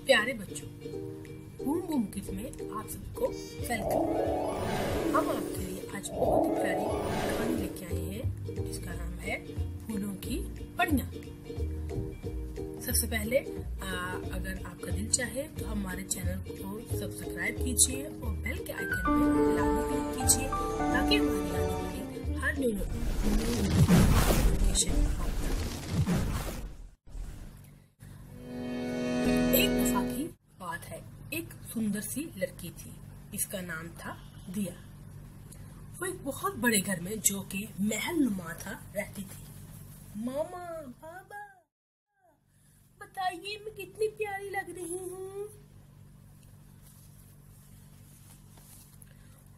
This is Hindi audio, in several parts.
प्यारे बच्चों, बूम बूम किड्स में आप सबको वेलकम। हम आपके लिए आज बहुत ही प्यारी कहानी लेके आए हैं जिसका नाम है फूलों की पड़ियाँ। सबसे पहले अगर आपका दिल चाहे तो हमारे चैनल को सब्सक्राइब कीजिए और बेल के आइकन में लाने क्लिक कीजिए ताकि हमारी आने वाली हर न्यू नोटिफिकेशन एक सुंदर सी लड़की थी, इसका नाम था दिया। वो एक बहुत बड़े घर में जो कि महल नुमा था रहती थी। मामा, बाबा, बताइए मैं कितनी प्यारी लग रही हूँ।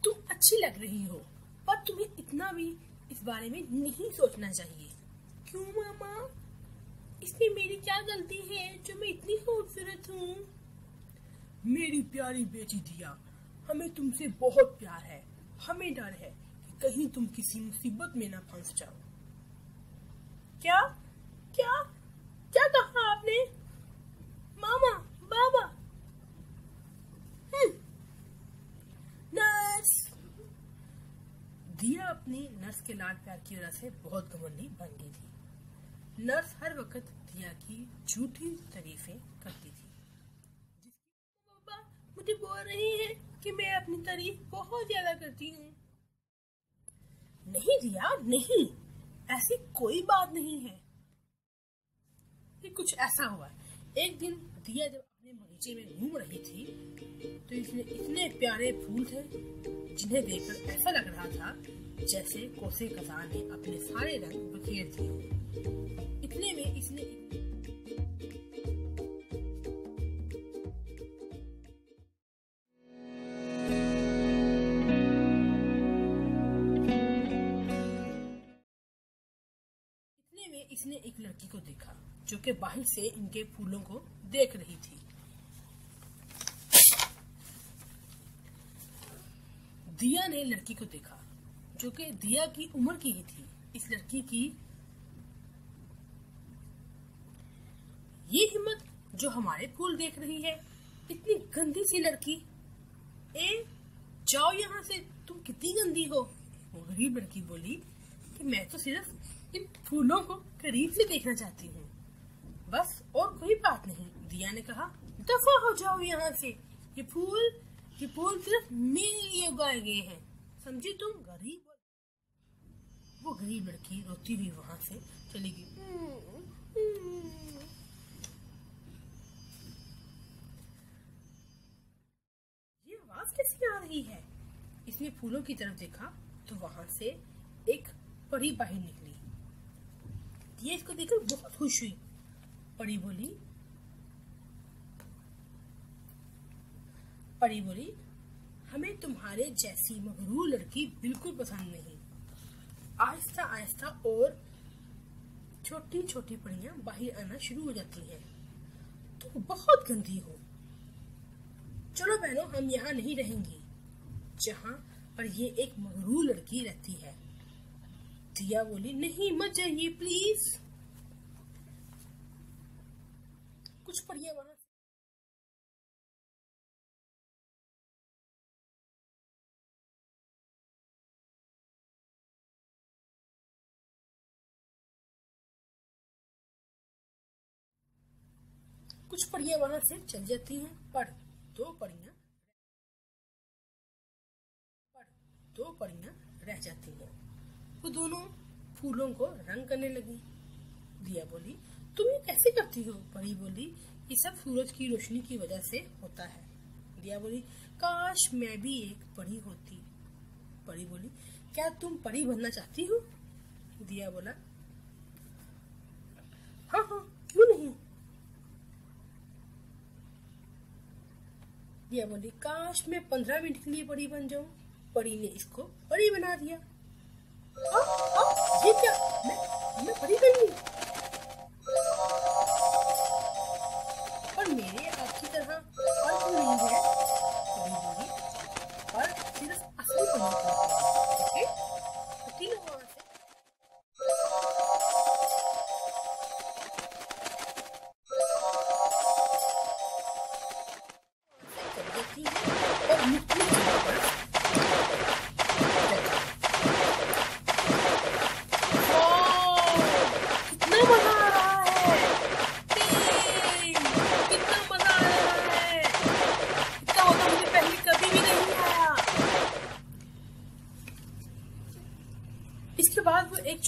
तुम अच्छी लग रही हो, पर तुम्हें इतना भी इस बारे में नहीं सोचना चाहिए। क्यों मामा? इसमें मेरी क्या गलती है जो मैं इतनी खूबसूरत हूँ? मेरी प्यारी बेटी दिया, हमें तुमसे बहुत प्यार है। हमें डर है कि कहीं तुम किसी मुसीबत में ना फंस जाओ। क्या क्या क्या कहा आपने? मामा, बाबा। नर्स। दिया अपनी नर्स के लाड प्यार की वजह से बहुत घमंडी बन गई थी। नर्स हर वक्त दिया की झूठी तारीफें करती थी। मुझे बोल रही है कि मैं अपनी तारीफ बहुत ज्यादा करती हूँ। नहीं दिया, नहीं, ऐसी कोई बात नहीं है। ये कुछ ऐसा हुआ। एक दिन दिया जब अपने बगीचे में घूम रही थी तो इसमें इतने प्यारे फूल थे जिन्हें देखकर ऐसा लग रहा था जैसे कोसे खजान ने अपने सारे रंग बिखेर दिए। इतने में इसने इसने एक लड़की को देखा जो कि बाहर से इनके फूलों को देख रही थी। दिया ने लड़की को देखा जो कि दिया की उम्र की ही थी। इस लड़की की ये हिम्मत जो हमारे फूल देख रही है, इतनी गंदी सी लड़की। जाओ यहाँ से, तुम कितनी गंदी हो। वो गरीब लड़की बोली कि मैं तो सिर्फ इन फूलों को करीब से देखना चाहती हूँ, बस और कोई बात नहीं। दिया ने कहा, दफा हो जाओ यहाँ से। ये फूल सिर्फ मेरे लिए उगाए गए हैं, समझी तुम गरीब। वो गरीब लड़की रोती हुई वहां से चली गई। ये आवाज कैसी आ रही है? इसने फूलों की तरफ देखा तो वहां से एक परी बाहर निकली। ये इसको देखकर बहुत खुश हुई। परी बोली, हमें तुम्हारे जैसी मगरूर लड़की बिल्कुल पसंद नहीं। आहिस्ता आहिस्ता और छोटी छोटी परियां बाहर आना शुरू हो जाती हैं। तुम बहुत गंदी हो। चलो बहनों, हम यहाँ नहीं रहेंगे जहाँ पर ये एक मगरूर लड़की रहती है। दिया बोली, नहीं मत जाइए प्लीज। कुछ परियां वहां से चल जाती हैं, पर दो परियां रह जाती हैं। वो दोनों फूलों को रंग करने लगी। दिया बोली, तुम ये कैसे करती हो? परी बोली, ये सब सूरज की रोशनी की वजह से होता है। दिया बोली, काश मैं भी एक परी होती। परी बोली, क्या तुम परी बनना चाहती हो? दिया बोला, हाँ हाँ, क्यों नहीं। दिया बोली, काश मैं 15 मिनट के लिए परी बन जाऊं। परी ने इसको परी बना दिया। ये क्या? मैं परी बन गई? पर मेरे आपकी तरह अर्थ नहीं है। परी बोली, पर सिर्फ असली परी हटी लो वहां से।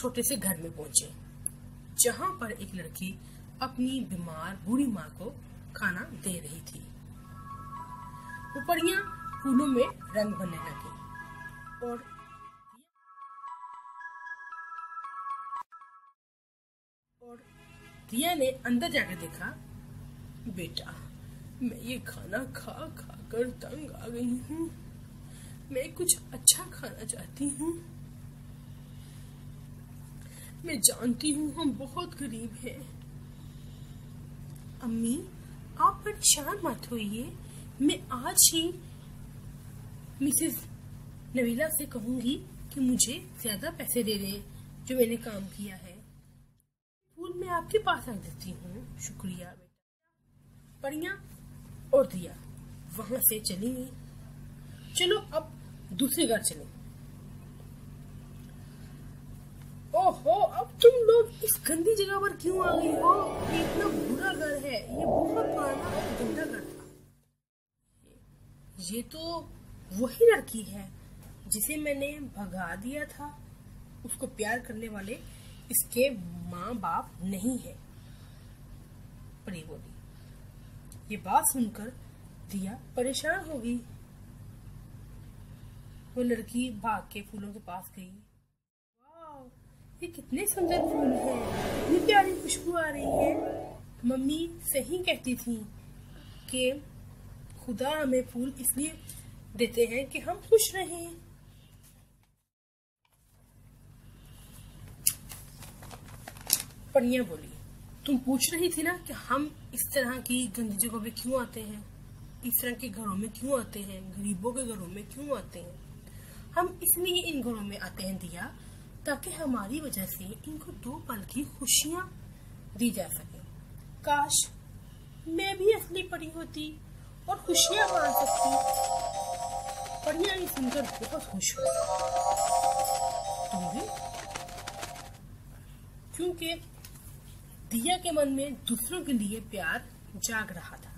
छोटे से घर में पहुंचे, जहां पर एक लड़की अपनी बीमार बूढ़ी माँ को खाना दे रही थी। वो परियां फूलों में रंग भरने लगी और दिया ने अंदर जाकर देखा, बेटा मैं ये खाना खा खा कर तंग आ गई हूँ, मैं कुछ अच्छा खाना चाहती हूँ। मैं जानती हूँ हम बहुत गरीब हैं। अम्मी आप परेशान मत होइए, मैं आज ही मिसेस नबीला से कहूंगी कि मुझे ज्यादा पैसे दे दें जो मैंने काम किया है। फूल मैं आपके पास रख देती हूँ। शुक्रिया बेटा। परियां और दिया वहां से चली गई। चलो अब दूसरे घर चलो। ओहो, अब तुम लोग इस गंदी जगह पर क्यों आ गई हो? ये इतना बुरा घर है, ये बहुत पुराना और गंदा घर था। ये तो वही लड़की है जिसे मैंने भगा दिया था। उसको प्यार करने वाले इसके माँ बाप नहीं है, परी बोली। ये बात सुनकर दिया परेशान हो गई। वो लड़की भाग के फूलों के पास गई। वाह, ये कितने सुंदर फूल हैं, इतनी प्यारी खुशबू आ रही है। मम्मी सही कहती थी कि खुदा हमें फूल इसलिए देते हैं कि हम खुश रहें। परियां बोली, तुम पूछ रही थी ना कि हम इस तरह की गंदी जगहों पे क्यों आते हैं, इस तरह के घरों में क्यों आते हैं, गरीबों के घरों में क्यों आते हैं। हम इसलिए इन घरों में आते हैं दिया, ताकि हमारी वजह से इनको 2 पल की खुशियां दी जा सके। काश मैं भी असली परी होती और खुशियां बांट सकती। परियां ये सुनकर बहुत खुश हुई। तुम भी? क्योंकि दिया के मन में दूसरों के लिए प्यार जाग रहा था।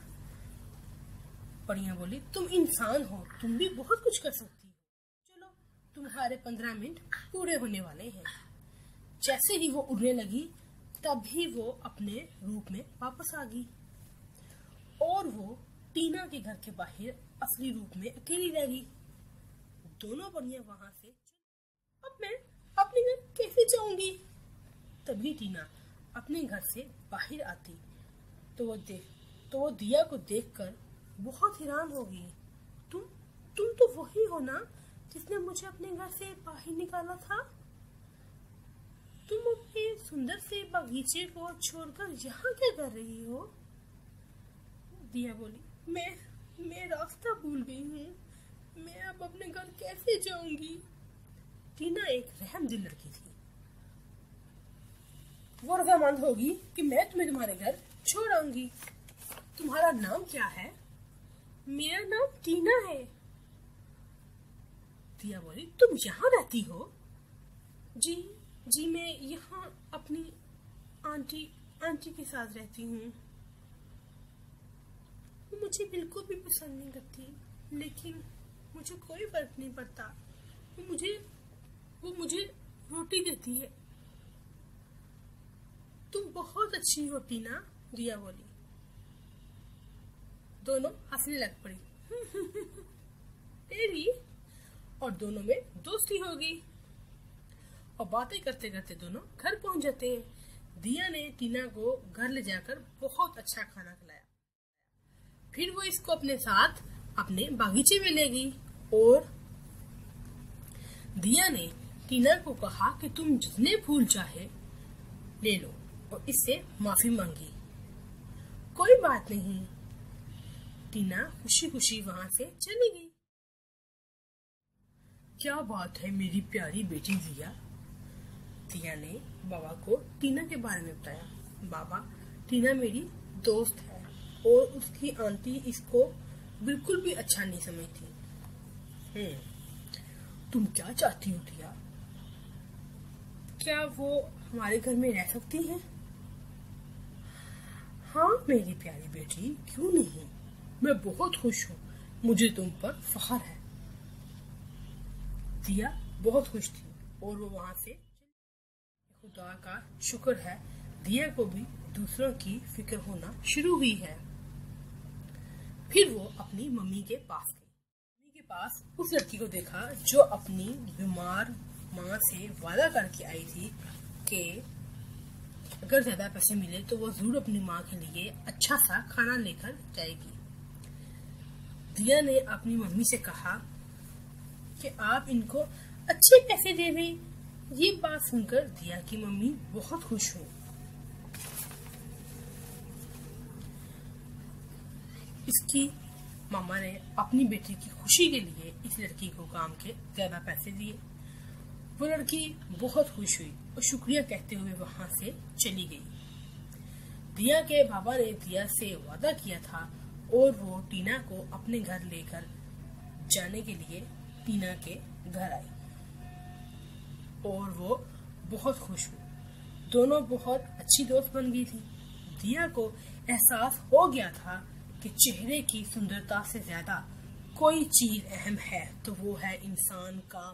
परियां बोली, तुम इंसान हो, तुम भी बहुत कुछ कर सकती हो। चलो तुम्हारे 15 मिनट पूरे होने वाले हैं। जैसे ही वो उड़ने लगी तभी वो अपने रूप में वापस आ गई और वो टीना के घर के बाहर असली रूप में अकेली रह गई। दोनों परियां वहां से, अब मैं अपने घर कैसे जाऊंगी? तभी टीना अपने घर से बाहर आती तो वो दिया को देखकर बहुत हैरान हो गई। तुम तो वही हो ना जिसने मुझे अपने घर से बाहर निकाला था? तुम अपने सुंदर से बगीचे को छोड़कर यहाँ क्या कर रही हो? दिया बोली, मैं रास्ता भूल गई हूँ, मैं अब अपने घर कैसे जाऊंगी? टीना एक रहमदिल लड़की थी। वो रजामंद होगी कि मैं तुम्हें तुम्हारे घर छोड़ आऊंगी। तुम्हारा नाम क्या है? मेरा नाम टीना है। दिया बोली, तुम यहाँ रहती हो? जी मैं यहाँ अपनी आंटी के साथ रहती हूँ। वो मुझे बिल्कुल भी पसंद नहीं करती, लेकिन मुझे कोई फर्क नहीं पड़ता। वो मुझे रोटी देती है। तुम बहुत अच्छी हो टीना, दिया बोली। दोनों हंसने लग पड़ी। तेरी, और दोनों में दोस्ती हो गई और बातें करते करते दोनों घर पहुंच जाते हैं। दिया ने टीना को घर ले जाकर बहुत अच्छा खाना खिलाया। फिर वो इसको अपने साथ अपने बागीचे में ले गई और दिया ने टीना को कहा कि तुम जितने फूल चाहे ले लो और इससे माफी मांगी। कोई बात नहीं, टीना खुशी खुशी वहां से चली गई। क्या बात है मेरी प्यारी बेटी दिया, दिया ने बाबा को टीना के बारे में बताया। बाबा, टीना मेरी दोस्त है और उसकी आंटी इसको बिल्कुल भी अच्छा नहीं समझती। तुम क्या चाहती हो दिया? क्या वो हमारे घर में रह सकती है? हाँ मेरी प्यारी बेटी, क्यों नहीं, मैं बहुत खुश हूँ, मुझे तुम पर फख्र है। दिया बहुत खुश थी और वो वहां से खुदा का शुक्र है, दिया को भी दूसरों की फिक्र होना शुरू हुई है। फिर वो अपनी मम्मी के पास गई। मम्मी के पास उस लड़की को देखा जो अपनी बीमार माँ से वादा करके आई थी कि अगर ज्यादा पैसे मिले तो वो जरूर अपनी माँ के लिए अच्छा सा खाना लेकर जाएगी। दिया ने अपनी मम्मी से कहा कि आप इनको अच्छे पैसे दे दें। ये बात सुनकर दिया की मम्मी बहुत खुश हुई। इसकी मामा ने अपनी बेटी की खुशी के लिए इस लड़की को काम के ज्यादा पैसे दिए। वो लड़की बहुत खुश हुई और शुक्रिया कहते हुए वहां से चली गई। दिया के बाबा ने दिया से वादा किया था और वो टीना को अपने घर लेकर जाने के लिए टीना के घर आई और वो बहुत खुश हुई। दोनों बहुत अच्छी दोस्त बन गई थी। दिया को एहसास हो गया था कि चेहरे की सुंदरता से ज्यादा कोई चीज अहम है तो वो है इंसान का